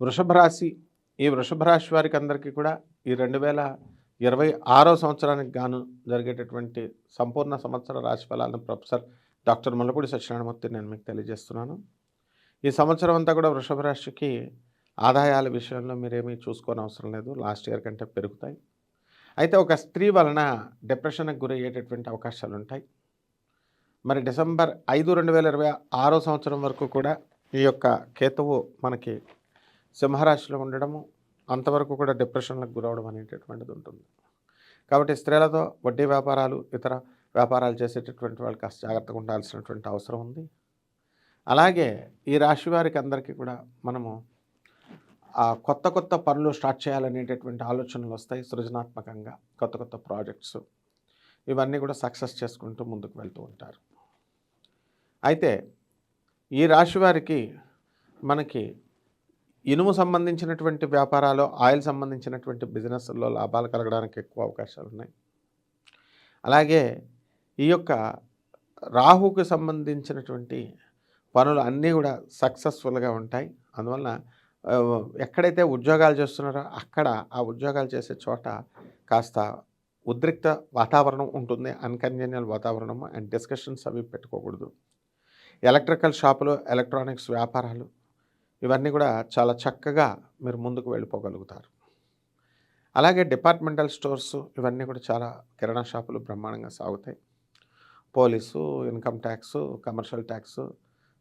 వృషభ రాశి. ఈ వృషభ రాశి వారికి అందరికీ కూడా ఈ 2026 సంవత్సరానికి గాను జరిగేటటువంటి సంపూర్ణ సంవత్సర రాశి ఫలాలను ప్రొఫెసర్ డాక్టర్ ముల్లపూడి సత్యనారాయణమూర్తి నేను మీకు తెలియజేస్తున్నాను. ఈ సంవత్సరం అంతా కూడా వృషభ రాశికి ఆదాయాల విషయంలో మీరేమీ చూసుకోనవసరం లేదు. లాస్ట్ ఇయర్ కంటే పెరుగుతాయి. అయితే ఒక స్త్రీ వలన డిప్రెషన్‌కి గురయ్యేటటువంటి అవకాశాలుంటాయి. మరి డిసెంబర్ 5, 2026 సంవత్సరం వరకు కూడా ఈ యొక్క కేతువు మనకి సింహరాశిలో ఉండడము, అంతవరకు కూడా డిప్రెషన్‌లకు గురవడం అనేటటువంటిది ఉంటుంది. కాబట్టి స్త్రీలతో వడ్డీ వ్యాపారాలు, ఇతర వ్యాపారాలు చేసేటటువంటి వాళ్ళు కాస్త జాగ్రత్తగా ఉండాల్సినటువంటి అవసరం ఉంది. అలాగే ఈ రాశి వారికి అందరికీ కూడా మనము కొత్త కొత్త పనులు స్టార్ట్ చేయాలనేటటువంటి ఆలోచనలు వస్తాయి. సృజనాత్మకంగా కొత్త కొత్త ప్రాజెక్ట్స్ ఇవన్నీ కూడా సక్సెస్ చేసుకుంటూ ముందుకు వెళ్తూ ఉంటారు. అయితే ఈ రాశి వారికి మనకి ఇనుము సంబంధించినటువంటి వ్యాపారాలు, ఆయిల్ సంబంధించినటువంటి బిజినెస్‌ల్లో లాభాలు కలగడానికి ఎక్కువ అవకాశాలు ఉన్నాయి. అలాగే ఈ యొక్క రాహుకు సంబంధించినటువంటి పనులు అన్నీ కూడా సక్సెస్ఫుల్గా ఉంటాయి. అందువలన ఎక్కడైతే ఉద్యోగాలు చేస్తున్నారో అక్కడ ఆ ఉద్యోగాలు చేసే చోట కాస్త ఉద్రిక్త వాతావరణం ఉంటుంది. అన్‌కన్వీనియల్ వాతావరణం అండ్ డిస్కషన్స్ అవి పెట్టుకోకూడదు. ఎలక్ట్రికల్ షాపులు, ఎలక్ట్రానిక్స్ వ్యాపారాలు ఇవన్నీ కూడా చాలా చక్కగా మీరు ముందుకు వెళ్ళిపోగలుగుతారు. అలాగే డిపార్ట్మెంటల్ స్టోర్స్ ఇవన్నీ కూడా చాలా కిరాణా షాపులు బ్రహ్మాండంగా సాగుతాయి. Police, income tax, commercial tax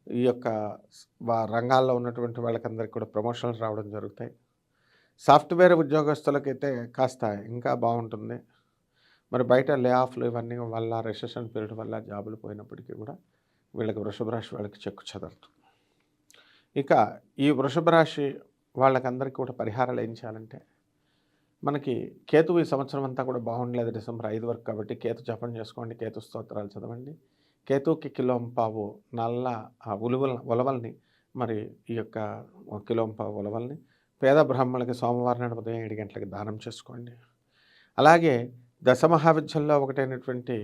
ఈ యొక్క రంగాల్లో ఉన్నటువంటి వాళ్ళకందరికీ కూడా ప్రమోషన్లు రావడం జరుగుతాయి. సాఫ్ట్వేర్ ఉద్యోగస్తులకైతే కాస్త ఇంకా బాగుంటుంది. మరి బయట లే ఆఫ్లు ఇవన్నీ వల్ల, రెసెషన్ పీరియడ్ వల్ల జాబులు పోయినప్పటికీ కూడా వీళ్ళకి వృషభ రాశి వాళ్ళకి చెక్కు చెదరదు. ఇక ఈ వృషభ రాశి వాళ్ళకందరికీ కూడా పరిహారాలు ఏం చేయాలంటే, మనకి కేతువు ఈ సంవత్సరం అంతా కూడా బాగుండలేదు డిసెంబర్ 5 వరకు. కాబట్టి కేతు జపం చేసుకోండి, కేతు స్తోత్రాలు చదవండి. కేతువుకి కిలోంపావు నల్ల ఉలవల్ని, మరి ఈ యొక్క కిలోంపావు ఉలవల్ని పేద బ్రాహ్మణులకి సోమవారం నాడు ఉదయం 7 గంటలకి దానం చేసుకోండి. అలాగే దశమహావిద్యల్లో ఒకటైనటువంటి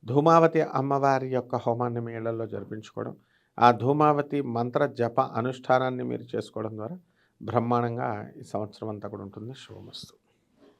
ధూమావతి అమ్మవారి యొక్క హోమాన్ని మీ ఇళ్లలో జరిపించుకోవడం, ఆ ధూమావతి మంత్ర జప అనుష్ఠానాన్ని మీరు చేసుకోవడం ద్వారా బ్రహ్మాండంగా ఈ సంవత్సరం అంతా కూడా ఉంటుంది. శుభమస్తు.